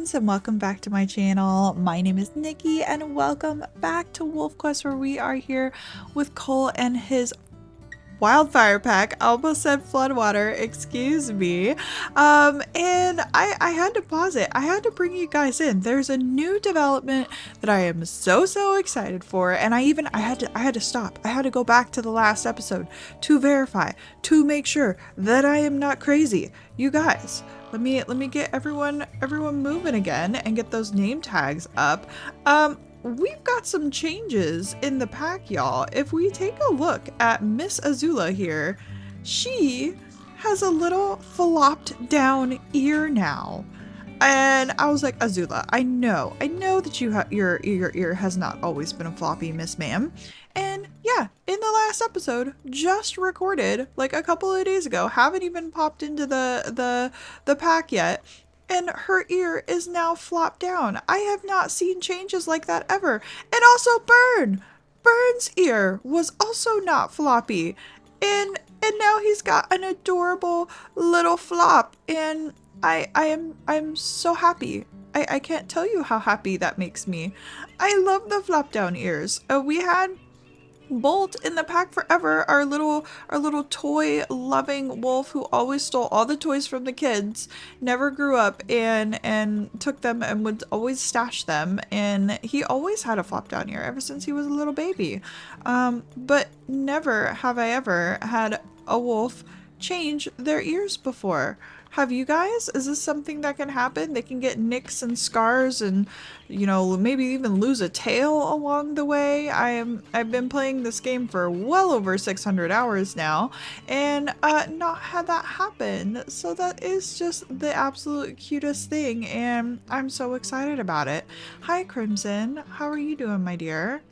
friends, and welcome back to my channel. My name is Nikki and welcome back to Wolfquest, where we are here with Cole and his Wildfire pack. I almost said floodwater, excuse me. And I had to pause it. I had to bring you guys in. There's a new development that I am so excited for, and I had to stop. I had to go back to the last episode to verify, to make sure that I am not crazy. You guys, let me get everyone moving again and get those name tags up. We've got some changes in the pack, y'all. If we take a look at Miss Azula here, she has a little flopped down ear now. And I was like, Azula, I know that your ear has not always been a floppy, Miss Ma'am. And yeah, in the last episode, just recorded like a couple of days ago, haven't even popped into the pack yet, and her ear is now flopped down. I have not seen changes like that ever. And also Burn's ear was also not floppy. And now he's got an adorable little flop, and I'm so happy. I can't tell you how happy that makes me. I love the flop down ears. We had Bolt in the pack forever, our little toy loving wolf who always stole all the toys from the kids, never grew up and took them and would always stash them, and he always had a flop down ear ever since he was a little baby. But never have I ever had a wolf change their ears before. Have you guys? Is this something that can happen? They can get nicks and scars and, you know, maybe even lose a tail along the way. I've been playing this game for well over 600 hours now, and not had that happen. So that is just the absolute cutest thing, and I'm so excited about it. Hi Crimson, how are you doing, my dear?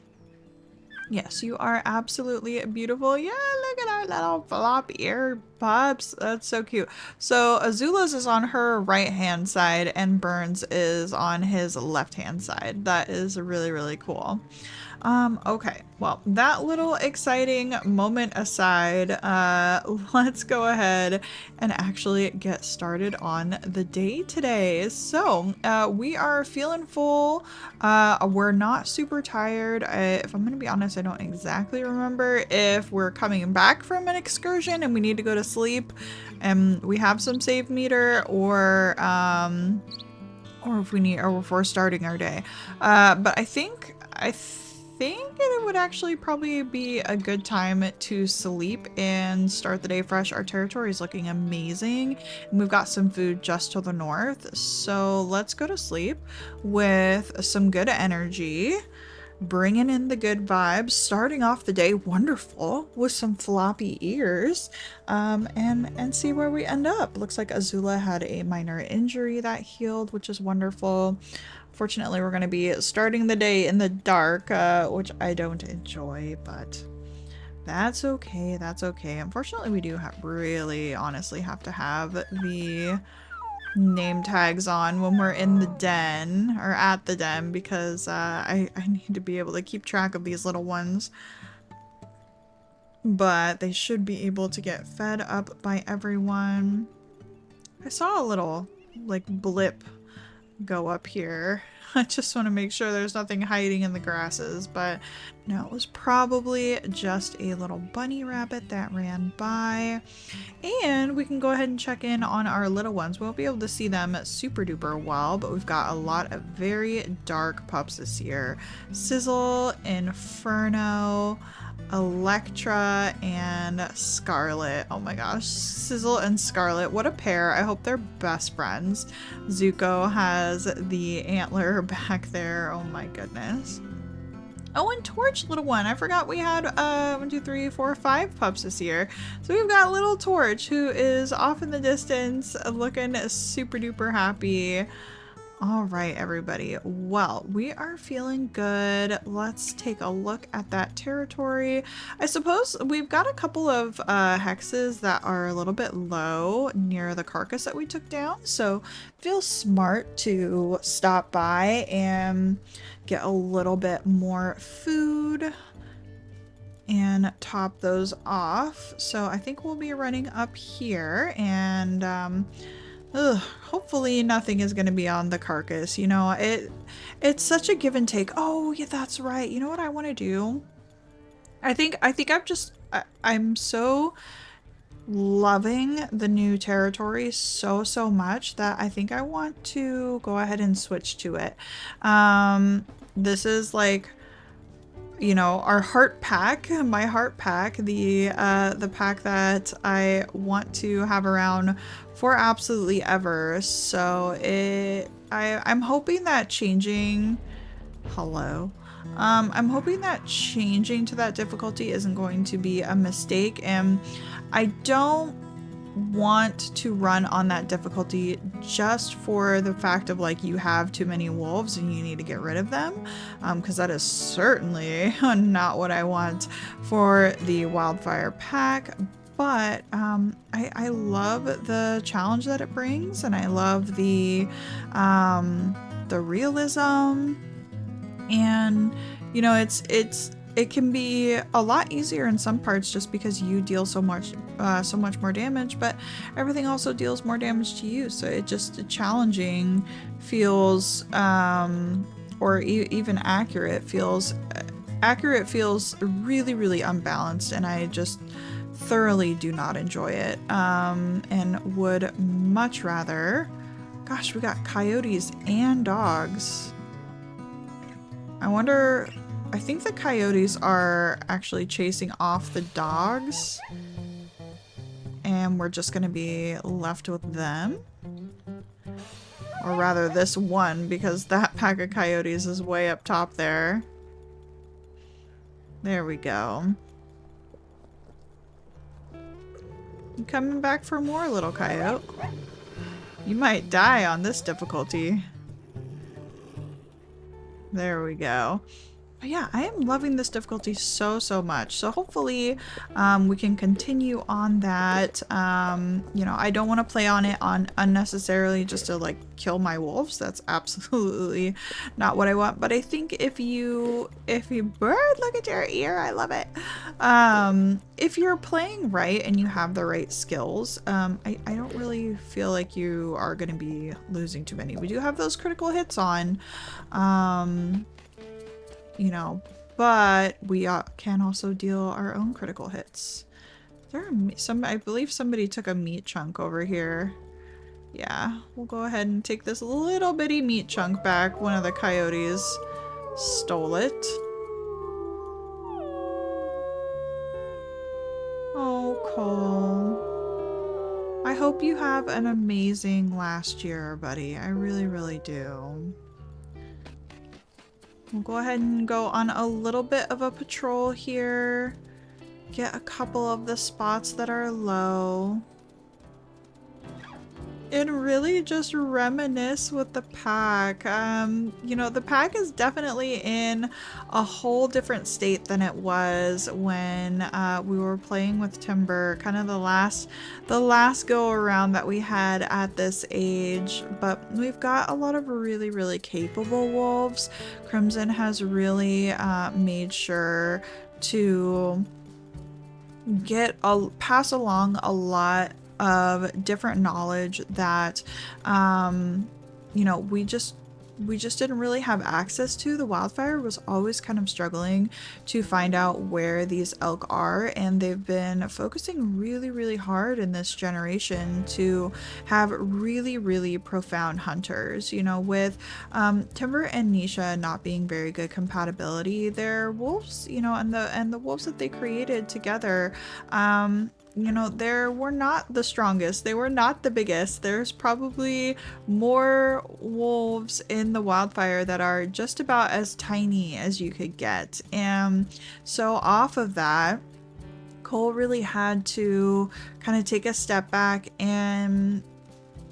Yes, you are absolutely beautiful. Yeah, look at our little flop ear pups. That's so cute. So Azula's is on her right hand side and Burns is on his left hand side. That is really cool. Okay, well, that little exciting moment aside, let's go ahead and actually get started on the day today. So, we are feeling full. We're not super tired. If I'm gonna be honest, I don't exactly remember if we're coming back from an excursion and we need to go to sleep and we have some save meter, or if we're starting our day. But I think it would actually probably be a good time to sleep and start the day fresh. Our territory is looking amazing, and we've got some food just to the north. So let's go to sleep with some good energy, bringing in the good vibes, starting off the day wonderful with some floppy ears, and see where we end up. Looks like Azula had a minor injury that healed, which is wonderful. Fortunately, we're going to be starting the day in the dark, which I don't enjoy, but that's okay. That's okay. Unfortunately, we do really honestly have to have the name tags on when we're in the den, or at the den, because I need to be able to keep track of these little ones. But they should be able to get fed up by everyone. I saw a little like blip go up here. I just want to make sure there's nothing hiding in the grasses, but no, it was probably just a little bunny rabbit that ran by. And we can go ahead and check in on our little ones. We won't be able to see them super duper well, but we've got a lot of very dark pups this year. Sizzle, Inferno, Electra, and Scarlet. Oh my gosh, Sizzle and Scarlet, what a pair. I hope they're best friends. Zuko has the antler back there. Oh my goodness. Oh, and Torch, little one. I forgot we had 1, 2, 3, 4, 5 pups this year. So we've got little Torch, who is off in the distance looking super duper happy. All right, everybody. Well, we are feeling good. Let's take a look at that territory. I suppose we've got a couple of hexes that are a little bit low near the carcass that we took down. So it feels smart to stop by and get a little bit more food and top those off. So I think we'll be running up here and Ugh, hopefully nothing is going to be on the carcass. You know, it's such a give and take. Oh, yeah, that's right. You know what I want to do? I think I'm so loving the new territory so much that I think I want to go ahead and switch to it. This is like, you know, our heart pack, my heart pack, the pack that I want to have around for absolutely ever. So I'm hoping that changing, hello. I'm hoping that changing to that difficulty isn't going to be a mistake, and I don't want to run on that difficulty just for the fact of like you have too many wolves and you need to get rid of them, because that is certainly not what I want for the Wildfire pack. But I love the challenge that it brings, and I love the realism. And you know, it can be a lot easier in some parts just because you deal so much more damage, but everything also deals more damage to you, so it just challenging feels or even accurate feels really unbalanced, and I just thoroughly do not enjoy it, and would much rather. Gosh, we got coyotes and dogs. I wonder, I think the coyotes are actually chasing off the dogs, and we're just gonna be left with them. Or rather this one, because that pack of coyotes is way up top there. There we go. You coming back for more, little coyote? You might die on this difficulty. There we go. But yeah, I am loving this difficulty so much. So hopefully we can continue on that. You know, I don't want to play on it unnecessarily just to like kill my wolves. That's absolutely not what I want. But I think if you bird, look at your ear, I love it. If you're playing right and you have the right skills, I don't really feel like you are going to be losing too many. We do have those critical hits on. You know, but we can also deal our own critical hits. There are I believe somebody took a meat chunk over here. Yeah, we'll go ahead and take this little bitty meat chunk back. One of the coyotes stole it. Oh, Cole. I hope you have an amazing last year, buddy. I really do. We'll go ahead and go on a little bit of a patrol here. Get a couple of the spots that are low. And really just reminisce with the pack. You know, the pack is definitely in a whole different state than it was when we were playing with Timber, kind of the last go around that we had at this age. But we've got a lot of really capable wolves. Crimson has really made sure to pass along a lot of different knowledge that you know, we just didn't really have access to. The Wildfire was always kind of struggling to find out where these elk are, and they've been focusing really hard in this generation to have really profound hunters. You know, with Timber and Nisha not being very good compatibility, their wolves, you know, and the wolves that they created together, you know, they were not the strongest. They were not the biggest. There's probably more wolves in the Wildfire that are just about as tiny as you could get. And so off of that, Cole really had to kind of take a step back and,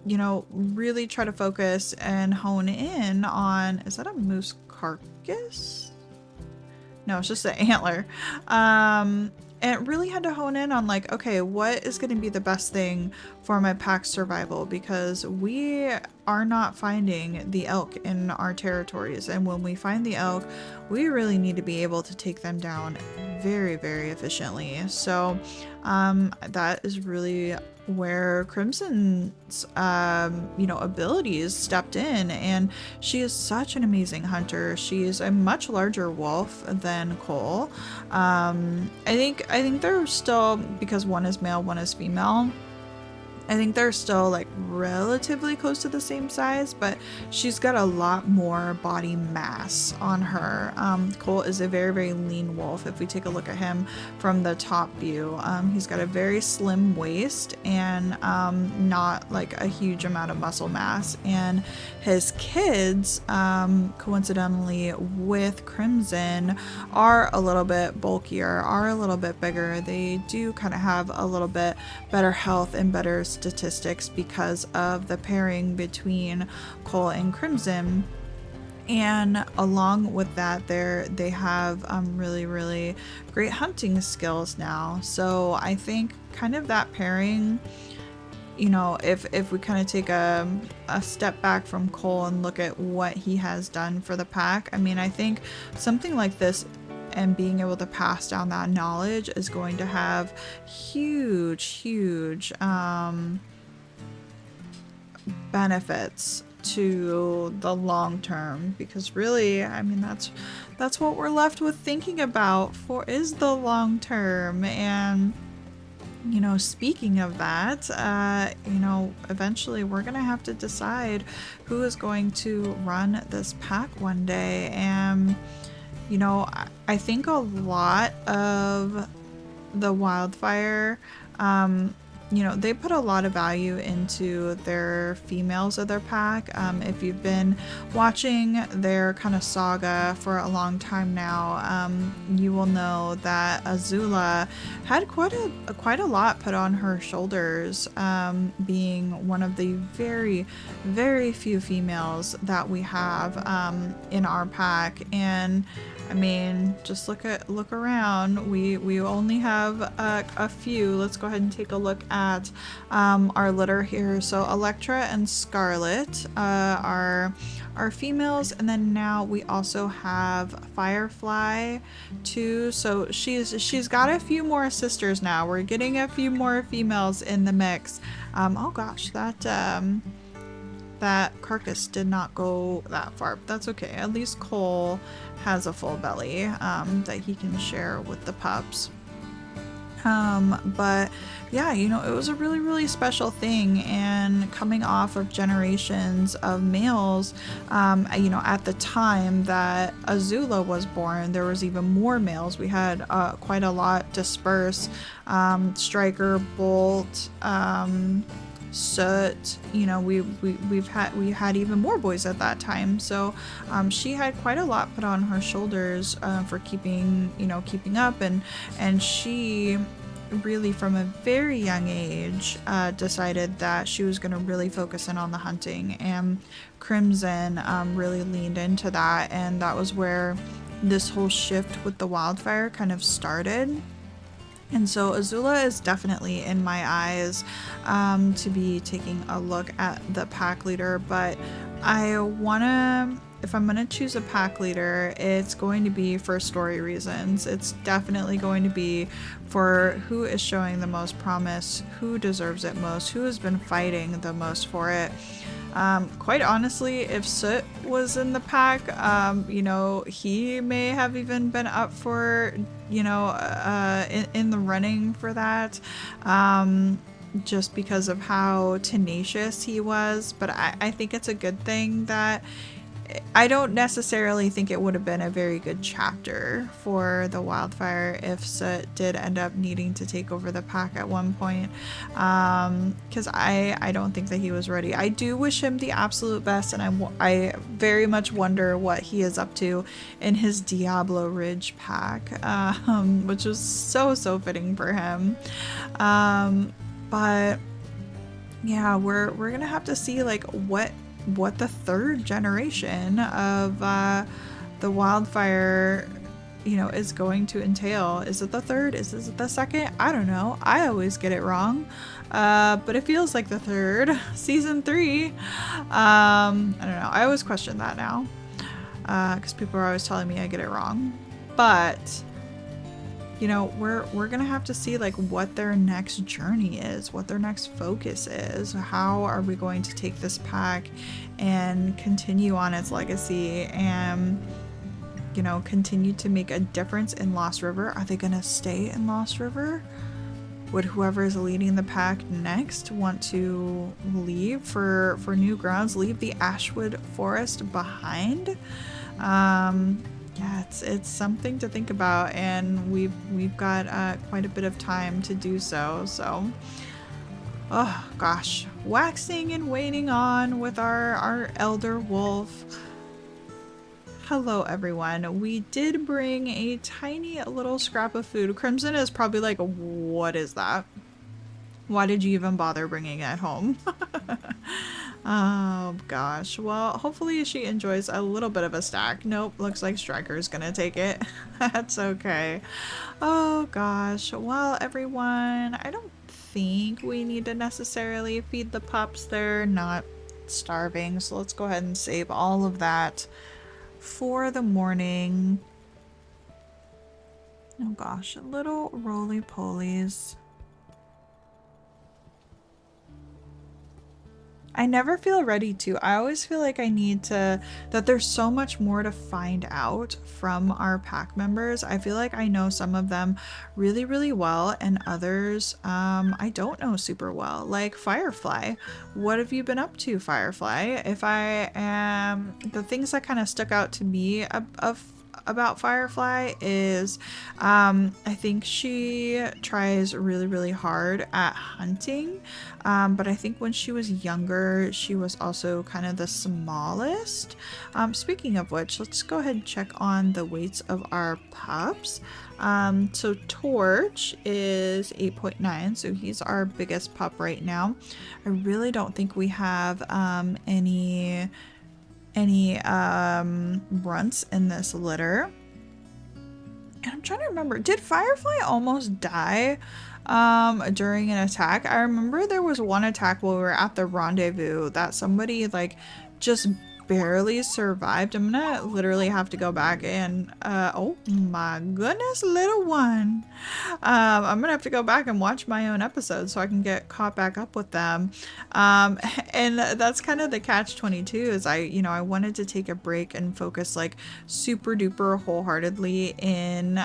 you know, really try to focus and hone in on, is that a moose carcass? No, it's just an antler. And really had to hone in on like, okay, what is going to be the best thing for my pack's survival, because we are not finding the elk in our territories. And when we find the elk, we really need to be able to take them down very, very efficiently. So that is really where Crimson's abilities stepped in, and she is such an amazing hunter. She is a much larger wolf than Cole. I think they're still, because one is male, one is female, I think they're still like relatively close to the same size, but she's got a lot more body mass on her. Cole is a very, very lean wolf. If we take a look at him from the top view, he's got a very slim waist and not like a huge amount of muscle mass. And his kids, coincidentally with Crimson, are a little bit bulkier, are a little bit bigger. They do kind of have a little bit better health and better statistics because of the pairing between Cole and Crimson. And along with that, they have really, really great hunting skills now. So I think kind of that pairing, you know, if we kind of take a step back from Cole and look at what he has done for the pack, I mean, I think something like this and being able to pass down that knowledge is going to have huge benefits to the long term, because really, I mean, that's what we're left with thinking about for is the long term. And you know, speaking of that, you know, eventually we're gonna have to decide who is going to run this pack one day. And you know, I think a lot of the Wildfire, you know, they put a lot of value into their females of their pack. If you've been watching their kind of saga for a long time now, you will know that Azula had quite a lot put on her shoulders, being one of the very, very few females that we have in our pack. And I mean, just look around. We only have a few. Let's go ahead and take a look at our litter here. So Electra and Scarlet are females, and then now we also have Firefly too. So she's got a few more sisters now. We're getting a few more females in the mix. Oh gosh, that carcass did not go that far, but that's okay. At least Cole has a full belly that he can share with the pups. But yeah, you know, it was a really, really special thing. And coming off of generations of males, you know, at the time that Azula was born, there was even more males. We had quite a lot dispersed. Striker, Bolt, Soot, you know, we had even more boys at that time. So she had quite a lot put on her shoulders for keeping up, and she really from a very young age decided that she was going to really focus in on the hunting, and Crimson really leaned into that, and that was where this whole shift with the Wildfire kind of started. And so Azula is definitely in my eyes to be taking a look at the pack leader, but if I'm gonna choose a pack leader, it's going to be for story reasons. It's definitely going to be for who is showing the most promise, who deserves it most, who has been fighting the most for it. Quite honestly, if Soot was in the pack, you know, he may have even been up for, you know, in the running for that, just because of how tenacious he was. But I think it's a good thing that I don't necessarily think it would have been a very good chapter for the Wildfire if Soot did end up needing to take over the pack at one point, because I don't think that he was ready. I do wish him the absolute best, and I very much wonder what he is up to in his Diablo Ridge pack, which was so fitting for him. But yeah, we're gonna have to see like what the third generation of the Wildfire, you know, is going to entail. Is it the third? Is it the second? I don't know. I always get it wrong. But it feels like the third. Season 3. I don't know. I always question that now. Because people are always telling me I get it wrong. But you know, we're gonna have to see like what their next journey is, what their next focus is. How are we going to take this pack and continue on its legacy and, you know, continue to make a difference in Lost River? Are they gonna stay in Lost River? Would whoever is leading the pack next want to leave for new grounds, leave the Ashwood Forest behind? Yeah, it's something to think about, and we've got quite a bit of time to do so. So, oh gosh, waxing and waiting on with our elder wolf. Hello everyone. We did bring a tiny little scrap of food. Crimson is probably like, what is that? Why did you even bother bringing it home? Oh gosh. Well, hopefully she enjoys a little bit of a stack. Nope, looks like Striker's gonna take it. That's okay. Oh gosh. Well, everyone, I don't think we need to necessarily feed the pups. They're not starving, so let's go ahead and save all of that for the morning. Oh gosh, little roly-polies. I never feel ready to. I always feel like I need to, that there's so much more to find out from our pack members. I feel like I know some of them really, really well, and others I don't know super well. Like Firefly. What have you been up to, Firefly? If I am, the things that kind of stuck out to me about Firefly is I think she tries really, really hard at hunting, but I think when she was younger she was also kind of the smallest. Speaking of which, let's go ahead and check on the weights of our pups. So Torch is 8.9, so he's our biggest pup right now. I really don't think we have any runts in this litter. And I'm trying to remember, did Firefly almost die during an attack? I remember there was one attack while we were at the rendezvous that somebody like just barely survived. I'm gonna literally have to go back and oh my goodness, little one. I'm gonna have to go back and watch my own episodes so I can get caught back up with them. And that's kind of the catch-22 is I wanted to take a break and focus like super duper wholeheartedly in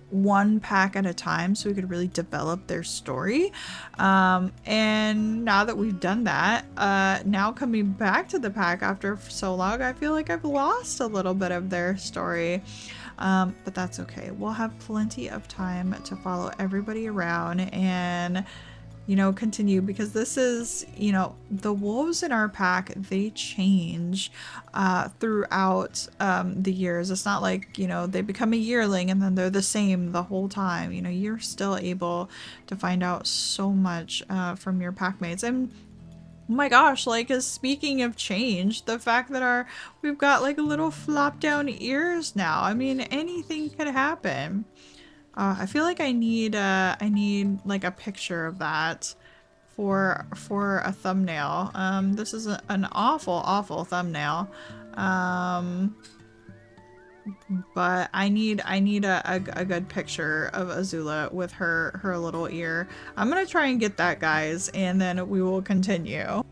one pack at a time so we could really develop their story. And now that we've done that, now coming back to the pack after so long, I feel like I've lost a little bit of their story. But that's okay. We'll have plenty of time to follow everybody around and, you know, continue, because this is, you know, the wolves in our pack, they change throughout the years. It's not like, you know, they become a yearling and then they're the same the whole time. You know, you're still able to find out so much from your pack mates. And oh my gosh, like, speaking of change, the fact that we've got like little flop down ears now. I mean, anything could happen. I feel like I need like a picture of that for a thumbnail. This is an awful thumbnail. But I need a good picture of Azula with her little ear. I'm gonna try and get that, guys, and then we will continue.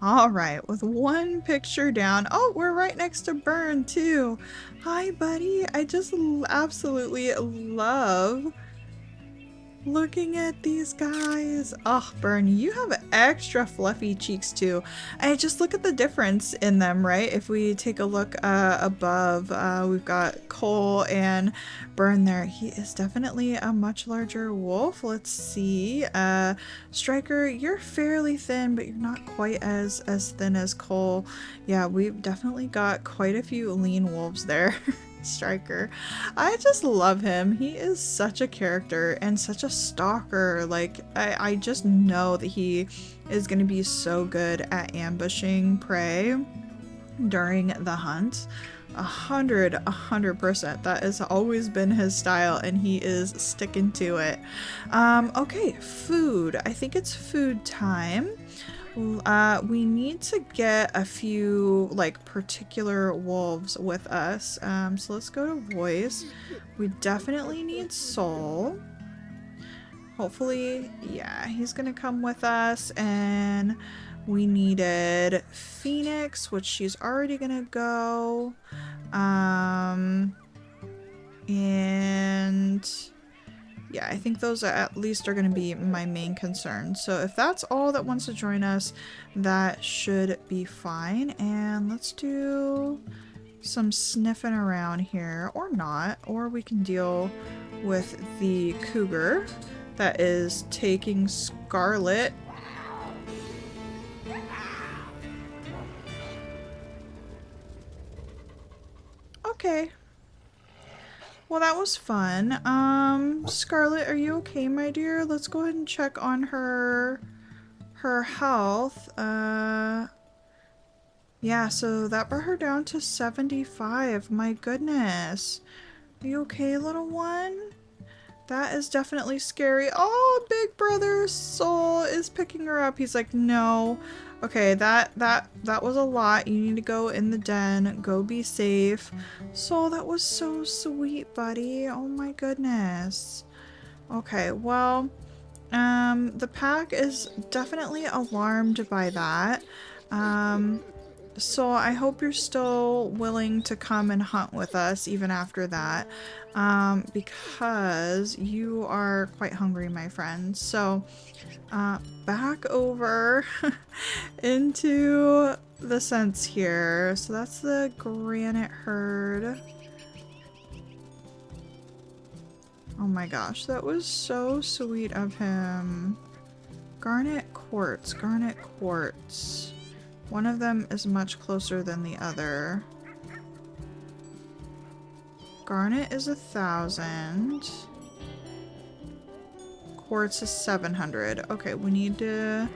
All right, with one picture down. Oh, we're right next to Burn too. Hi, buddy. I just absolutely love looking at these guys. Oh, Burn, you have extra fluffy cheeks too. I just look at the difference in them, right? If we take a look above, we've got Cole and Burn there. He is definitely a much larger wolf. Let's see. Striker, you're fairly thin, but you're not quite as thin as Cole. Yeah, we've definitely got quite a few lean wolves there. Striker, I just love him. He is such a character and such a stalker. Like, I just know that he is going to be so good at ambushing prey during the hunt. 100%. That has always been his style, and he is sticking to it. Okay, food. I think it's food time. We need to get a few like particular wolves with us. So let's go to voice. We definitely need soul. Hopefully, yeah, he's gonna come with us. And we needed Phoenix, which she's already gonna go. And yeah, I think those are at least are going to be my main concerns. So if that's all that wants to join us, that should be fine. And let's do some sniffing around here, or not, or we can deal with the cougar that is taking Scarlet. Okay. Well, that was fun. Scarlet, are you okay, my dear? Let's go ahead and check on her health. Yeah, so that brought her down to 75. My goodness. Are you okay, little one? That is definitely scary. Oh, Big Brother Soul is picking her up. He's like, no. Okay, that was a lot. You need to go in the den. Go be safe. Soul, that was so sweet, buddy. Oh my goodness. Okay, well, the pack is definitely alarmed by that. So I hope you're still willing to come and hunt with us even after that, because you are quite hungry, my friend. So back over into the scents here. So that's the granite herd. Oh my gosh, that was so sweet of him. Garnet quartz, garnet quartz. One of them is much closer than the other. Garnet is 1,000. Quartz is 700. Okay, we need to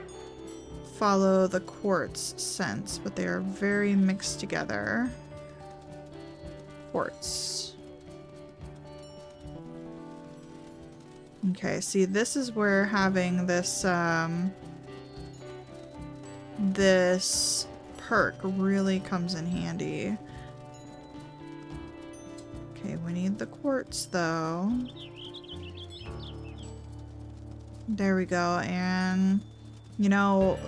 follow the quartz scents, but they are very mixed together. Quartz. Okay, see, this is where having this, this perk really comes in handy. Okay, we need the quartz though. There we go. And you know,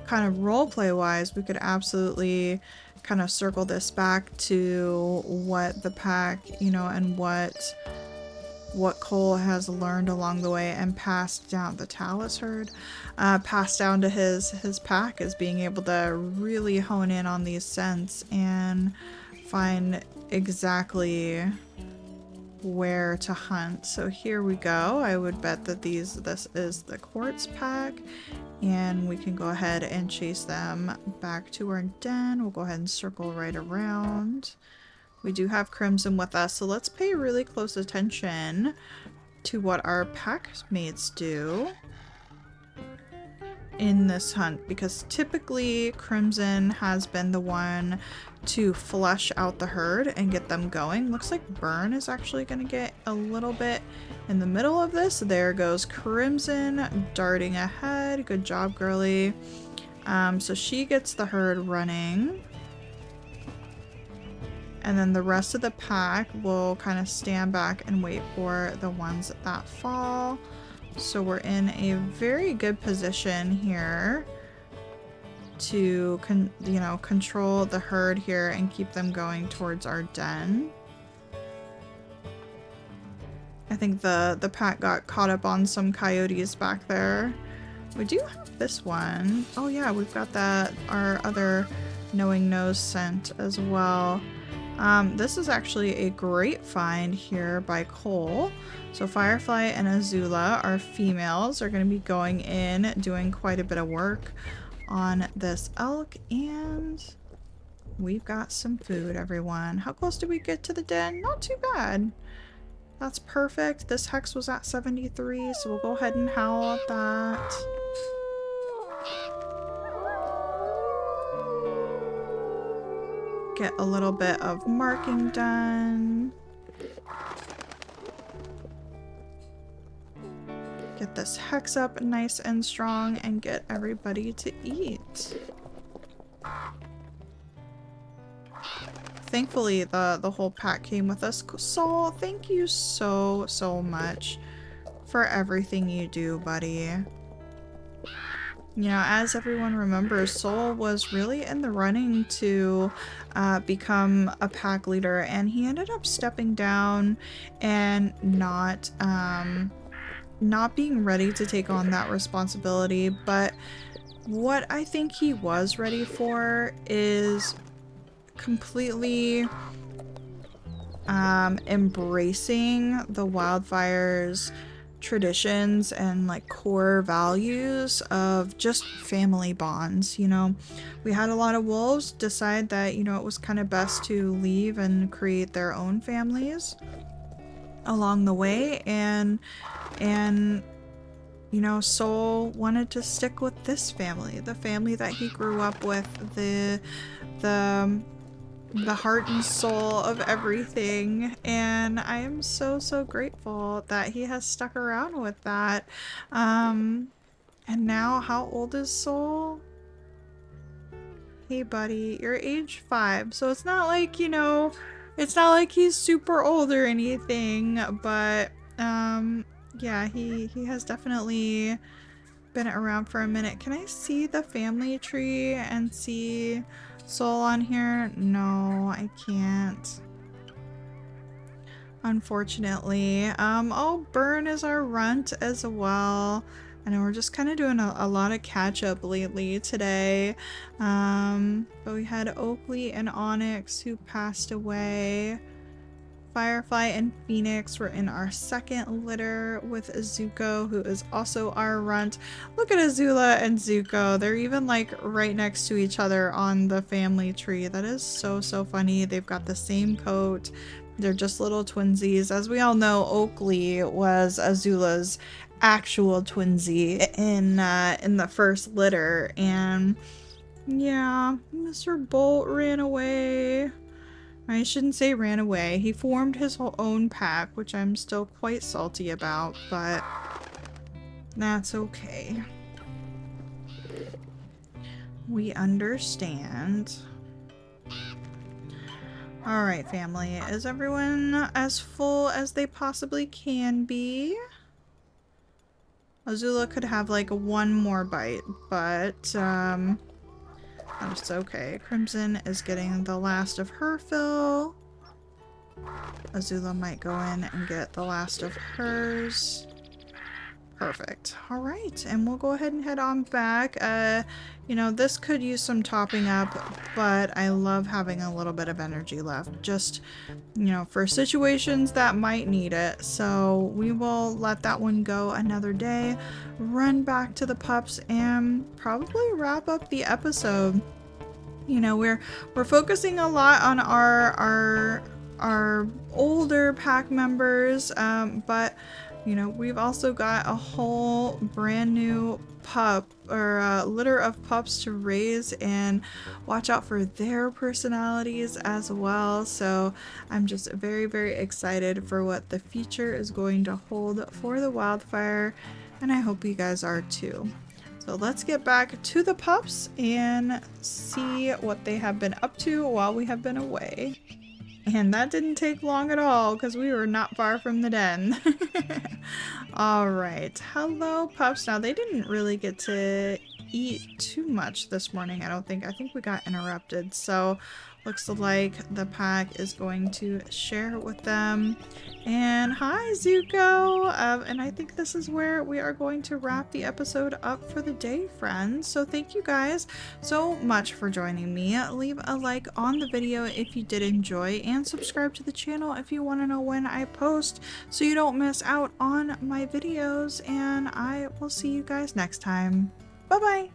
kind of roleplay wise, we could absolutely kind of circle this back to what the pack, you know, and what Cole has learned along the way and passed down. The Talus herd passed down to his pack, is being able to really hone in on these scents and find exactly where to hunt. So here we go. I would bet that this is the quartz pack, and we can go ahead and chase them back to our den. We'll go ahead and circle right around. We do have Crimson with us, so let's pay really close attention to what our pack mates do in this hunt, because typically Crimson has been the one to flush out the herd and get them going. Looks like Burn is actually going to get a little bit in the middle of this. There goes Crimson darting ahead. Good job, girly. So she gets the herd running. And then the rest of the pack will kind of stand back and wait for the ones that fall. So we're in a very good position here to control the herd here and keep them going towards our den. I think the pack got caught up on some coyotes back there. We do have this one. Oh yeah, we've got our other knowing nose scent as well. This is actually a great find here by Cole. So Firefly and Azula, our females, are going to be going in, doing quite a bit of work on this elk, and we've got some food, everyone. How close did we get to the den? Not too bad. That's perfect. This hex was at 73, so we'll go ahead and howl at that. Get a little bit of marking done. Get this hex up nice and strong and get everybody to eat. Thankfully, the whole pack came with us. Soul, thank you so much for everything you do, buddy. You know, as everyone remembers, Soul was really in the running to become a pack leader, and he ended up stepping down and not being ready to take on that responsibility. But what I think he was ready for is completely embracing the Wildfire's traditions and like core values of just family bonds. You know, we had a lot of wolves decide that, you know, it was kind of best to leave and create their own families along the way, and you know, Soul wanted to stick with this family, the family that he grew up with, the heart and soul of everything, and I am so grateful that he has stuck around with that. And now, how old is Soul? Hey buddy, you're age 5, so it's not like, you know, it's not like he's super old or anything, but yeah, he has definitely been around for a minute. Can I see the family tree and see Soul on here? No, I can't, unfortunately. Oh, Burn is our runt as well. I know we're just kind of doing a lot of catch up lately today. But we had Oakley and Onyx who passed away. Firefly and Phoenix were in our second litter with Zuko, who is also our runt. Look at Azula and Zuko. They're even like right next to each other on the family tree. That is so funny. They've got the same coat. They're just little twinsies. As we all know, Oakley was Azula's actual twinsy in the first litter, and yeah, Mr. Bolt ran away. I shouldn't say ran away. He formed his own pack, which I'm still quite salty about, but that's okay. We understand. Alright, family. Is everyone as full as they possibly can be? Azula could have like one more bite, but that's okay. Crimson is getting the last of her fill. Azula might go in and get the last of hers. Perfect. All right, and we'll go ahead and head on back. You know, this could use some topping up, but I love having a little bit of energy left, just, you know, for situations that might need it. So we will let that one go another day, run back to the pups, and probably wrap up the episode. You know, we're focusing a lot on our older pack members, but you know, we've also got a whole brand new pup or litter of pups to raise and watch out for their personalities as well. So I'm just very excited for what the future is going to hold for the Wildfire, and I hope you guys are too. So let's get back to the pups and see what they have been up to while we have been away. And that didn't take long at all because we were not far from the den. Alright, hello pups. Now they didn't really get to eat too much this morning, I don't think. I think we got interrupted, so looks like the pack is going to share with them. And hi Zuko! And I think this is where we are going to wrap the episode up for the day, friends. So thank you guys so much for joining me. Leave a like on the video if you did enjoy, and subscribe to the channel if you want to know when I post so you don't miss out on my videos. And I will see you guys next time. Bye bye!